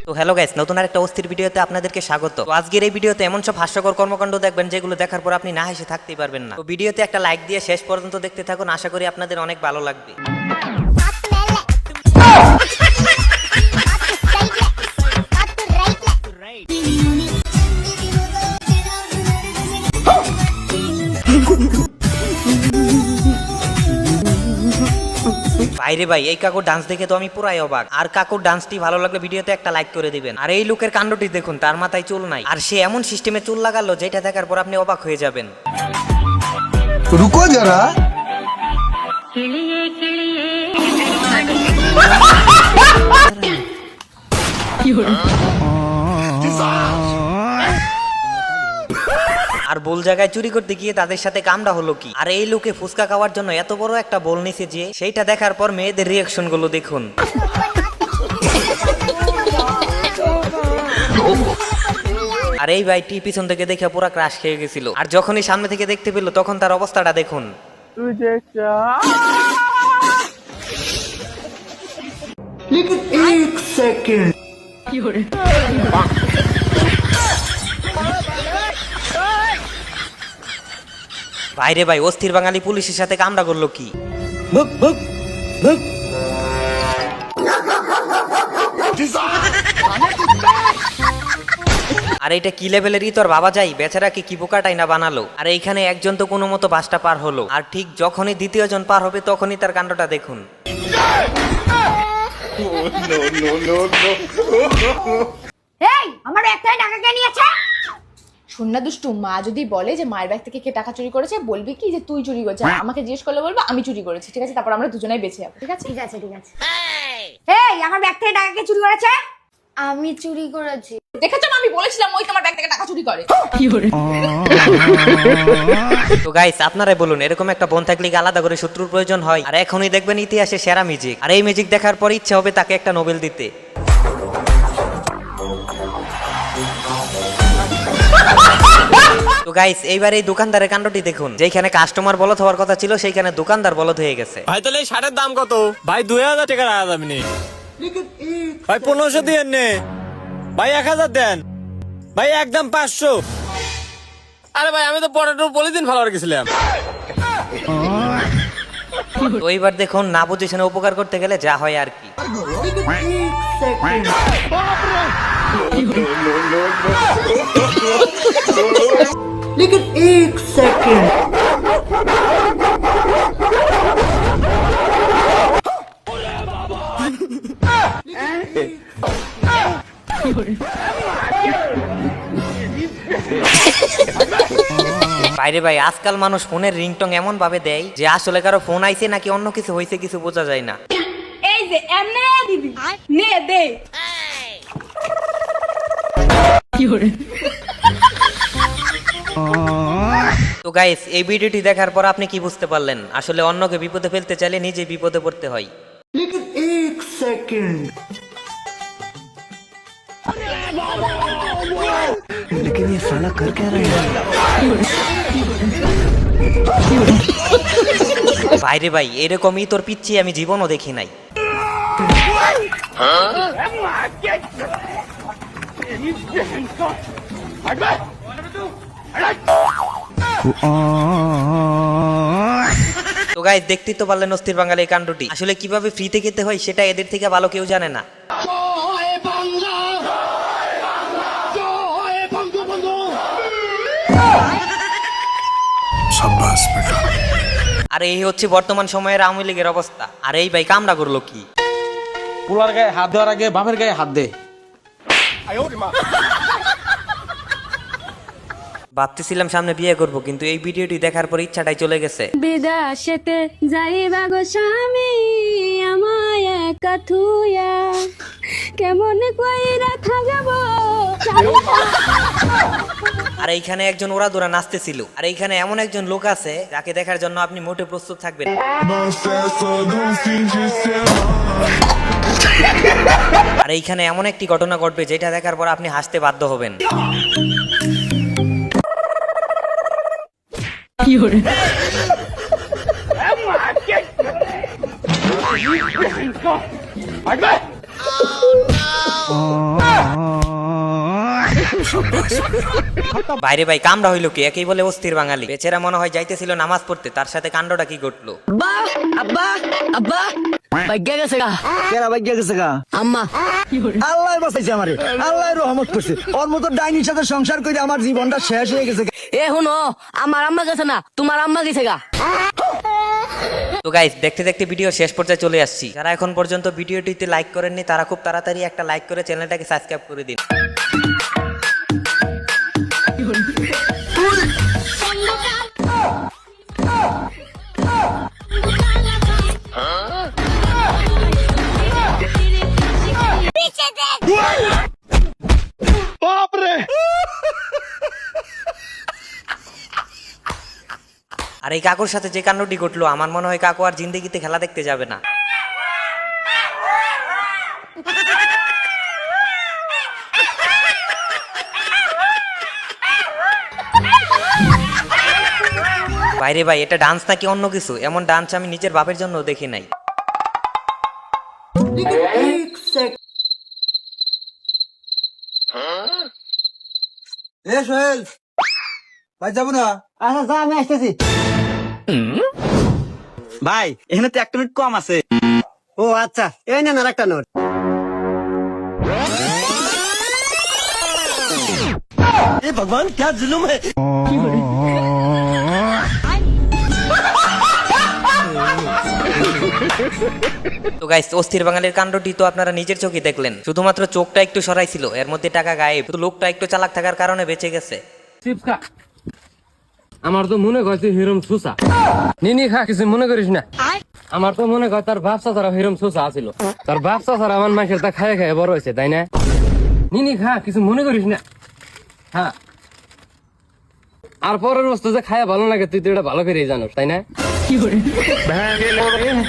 তো hello guys, নতুন আরেকটা অস্থির ভিডিওতে আপনাদেরকে স্বাগত। তো আজকের এই ভিডিওতে এমন সব হাস্যকর কর্মকাণ্ড দেখবেন যেগুলো দেখার পর আপনি না হেসে থাকতেই পারবেন না। তো ভিডিওতে একটা লাইক দিয়ে শেষ পর্যন্ত দেখতে থাকুন, আশা করি আপনাদের অনেক ভালো লাগবে। ভাইরে ভাই, এই কাকুর ডান্স দেখে তো আমি পুরাই অবাক। আর কাকুর ডান্সটি ভালো লাগলে ভিডিওতে একটা লাইক করে দিবেন। আর এই লোকের কাণ্ডটি দেখুন, তার মাথায় চুল নাই, আর সে এমন সিস্টেমে চুল লাগালো যেটা দেখার পর আপনি অবাক হয়ে যাবেন। রুকো যারা, আর বোল জায়গায় চুরি করতে গিয়ে তাদের সাথে কামড়া হলো কি। আর এই লোকে ফুচকা খাওয়ার জন্য এত বড় একটা বোল নিছে যে সেইটা দেখার পর মেয়েদের রিয়াকশন গুলো দেখুন। আর এই ভাইটি পিছন থেকে দেখে পুরা ক্রাশ খেয়ে গেছিল, আর যখনই সামনে থেকে দেখতে পেল তখন তার অবস্থাটা দেখুন। ভাইরে ভাই, অস্থির বাঙালি পুলিশের সাথে কামড়া করলো কি। আর এটা কি লেভেলেরই তোর বাবা যাই, বেচারা কি পোকাটাই না বানালো। আর এইখানে একজন তো কোনো মতো বাসটা পার হলো, আর ঠিক যখনই দ্বিতীয় জন পার হবে তখনই তার কাণ্ডটা দেখুন। এই আমার একটাই টাকা কে নিয়েছে? শোন না দুষ্টু, মা যদি বলে যে মায়ের ব্যাগ থেকে কে টাকা চুরি করেছে, বলবি কি যে তুই চুরি করেছিস। আমাকে জিজ্ঞেস করলে বলবো আমি চুরি করেছি, ঠিক আছে? তারপর আমরা দুজনেই বেঁচে যাবো, ঠিক আছে? ঠিক আছে ঠিক আছে। এই আমার ব্যাগ থেকে টাকা কে চুরি করেছে? আমি চুরি করেছি। দেখেছো না, আমি বলেছিলাম ওই তোমার ব্যাগ থেকে টাকা চুরি করে। তো গাইস, আপনারাই বলুন, এরকম একটা বোন থাকলে কি আলাদা করে শত্রুর প্রয়োজন হয়? আর এখনই দেখবেন ইতিহাসে সেরা মিউজিক, আর এই মিউজিক দেখার পর ইচ্ছা হবে তাকে একটা নোবেল দিতে। তো গাইস, এইবার এই দোকানদারের কাণ্ডটি দেখুন। যেখানে কাস্টমার বলদ হওয়ার কথা ছিল সেইখানে দোকানদার বলদ হয়ে গেছে। ভাই তাহলে এই শার্টের দাম কত? ভাই 2000 টাকা রাখা যাবে নি। ভাই 1500 দিয়েন নে। ভাই 1000 দেন। ভাই একদম 500। আরে ভাই আমি তো পরের পলিথিন ফালার গেছিলাম। তো এইবার দেখুন, না পজিশনে উপকার করতে গেলে যা হয় আর কি। বাইরে ভাই, আজকাল মানুষ ফোনের রিংটং এমন ভাবে দেয় যে আসলে কারো ফোন আইছে নাকি অন্য কিছু হয়েছে কিছু বোঝা যায় না। এই যে এমনে দিদি নে দে। তো গাইস, এই ভিডিওটি দেখার পর আপনি কি বুঝতে পারলেন? আসলে অন্যকে বিপদে ফেলতে চাইলে নিজে বিপদে পড়তে হয়। ভাইরে ভাই, এরকমই তোর পিচ্ছি আমি জীবনও দেখি নাই। তো গাইস, দেখতেই তো পারলেন অস্থির বাঙালি এই কাণ্ডটি। আসলে কিভাবে ফ্রিতে খেতে হয় সেটা এদের থেকে ভালো কেউ জানে না। আর এই হচ্ছে বর্তমান সময়ের আওয়ামী লীগের অবস্থা। আর এই ভাই কামড়া করলো কি। পোলার গায়ে হাত দেওয়ার আগে বাপের গায়ে হাত দে। ভাবতেছিলাম সামনে বিয়ে করব, কিন্তু এই ভিডিওটি দেখার পর ইচ্ছাটাই চলে গেছে। বিদেশেতে যাইবা গো স্বামী আমায় একা থুইয়া কেমন কইরা থাকবো। আর এইখানে একজন ওরা দোরা নাচতেছিল, আর এইখানে এমন একজন লোক আছে যাকে দেখার জন্য আপনি মোটে প্রস্তুত থাকবেন। আর এইখানে এমন একটি ঘটনা ঘটবে যেটা দেখার পর আপনি হাসতে বাধ্য হবেন। বাইরে ভাই কামড়া হইলো কি? একেই বলে অস্থির বাঙালি। বেচারা মনে হয় যাইতেছিল নামাজ পড়তে, তার সাথে কাণ্ডটা কি ঘটলো? আব্বা আব্বা ভাগ্যা গেছে গা। কেরা ভাগ্য গেছে গা? আম্মা আল্লাহ বাঁচাইছে আমারে, আল্লাহ রহমত করছে। ওর মতো ডাইনির সাথে সংসার করে আমার জীবনটা শেষ হয়ে গেছে। এ শুনো, আমার আম্মা গেছে না, তোমার আম্মা গেছে গা। তো গাইস, দেখতে দেখতে ভিডিও শেষ পর্যায়ে চলে আসছি। যারা এখন পর্যন্ত ভিডিওটিতে লাইক করেননি তারা খুব তাড়াতাড়ি একটা লাইক করে চ্যানেলটাকে সাবস্ক্রাইব করে দিন। আর এই কাকুর সাথে যে কাণ্ডটি ঘটলো, আমার মনে হয় কাকু আর জিন্দেগিতে খেলা দেখতে যাবে না। বাইরে ভাই, এটা ডান্স নাকি অন্য কিছু? এমন ডান্স আমি নিজের বাপের জন্য দেখি নাই। এ সোহেল ভাই, যাবো না? আচ্ছা যা, আমি আসতেছি। ভাই এখানে তো একটা নোট কম আছে। ও আচ্ছা, এই নেন আর একটা নোট। এ ভগবান, क्या जुलुम है। তো গাইস, অস্থির বাঙালির কাণ্ডটি তো আপনারা নিজের চোখে দেখলেন। শুধুমাত্র চোখটা একটু সরাই ছিল, এর মধ্যে টাকা গায়েব। তো লোকটা একটু চালাক থাকার কারণে বেঁচে গেছে। আমার তো মনে করছে হিরম সুসা। নিনি খা, কিছু মনে করিস না। আমার তো মনে কর তার ব্যবসা ছাড়া হিরম সুসা আছিল। তার ব্যবসা ছাড়া আমার মাসের তা খায় খায় বড় হয়েছে, তাই না? নিনি খা, কিছু মনে করিস না। হ্যাঁ, আর পরের বস্তু যে খায় ভালো লাগে, তুই তো এটা ভালো করে জানোস, তাই না?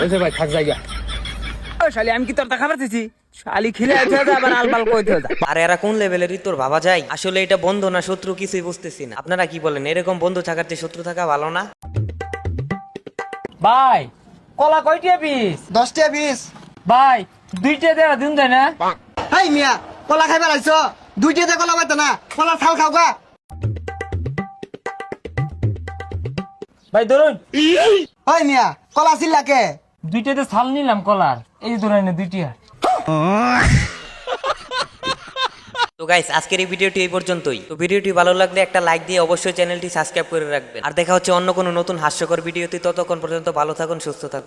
বলছে ভাই থাক জায়গা। শালি আমি কি তোর দেখা পারতেছি? শালি খিলে আছে আবার আলবাল কইতে হয়। আর এরা কোন লেভেলের তোর ভাবা যায়? আসলে এটা বন্ধু না শত্রু কিছুই বুঝতেছি না। আপনারা কি বলেন, এরকম বন্ধু থাকার চেয়ে শত্রু থাকা ভালো না? ভাই কলা কয়টিয়া পিস? 10 টা 20। ভাই 2টা দেওয়া দিন যায় না? হাই মিয়া, কলা খাইবার আইছো? 2টা কলা পাইতো না, কলা ছাল খাও গা। ভাই ধরুন, হাই মিয়া, কলা চিল্লাকে। 2টাতে ছাল নিলাম কলার, এই ধরেন 2টা। তো গাইস, আজকের এই ভিডিওটি এই পর্যন্তই। তো ভিডিওটি ভালো লাগলে একটা লাইক দিয়ে অবশ্যই চ্যানেলটি সাবস্ক্রাইব করে রাখবেন। আর দেখা হচ্ছে অন্য কোনো নতুন হাস্যকর ভিডিওতে। ততক্ষণ পর্যন্ত ভালো থাকুন, সুস্থ থাকুন।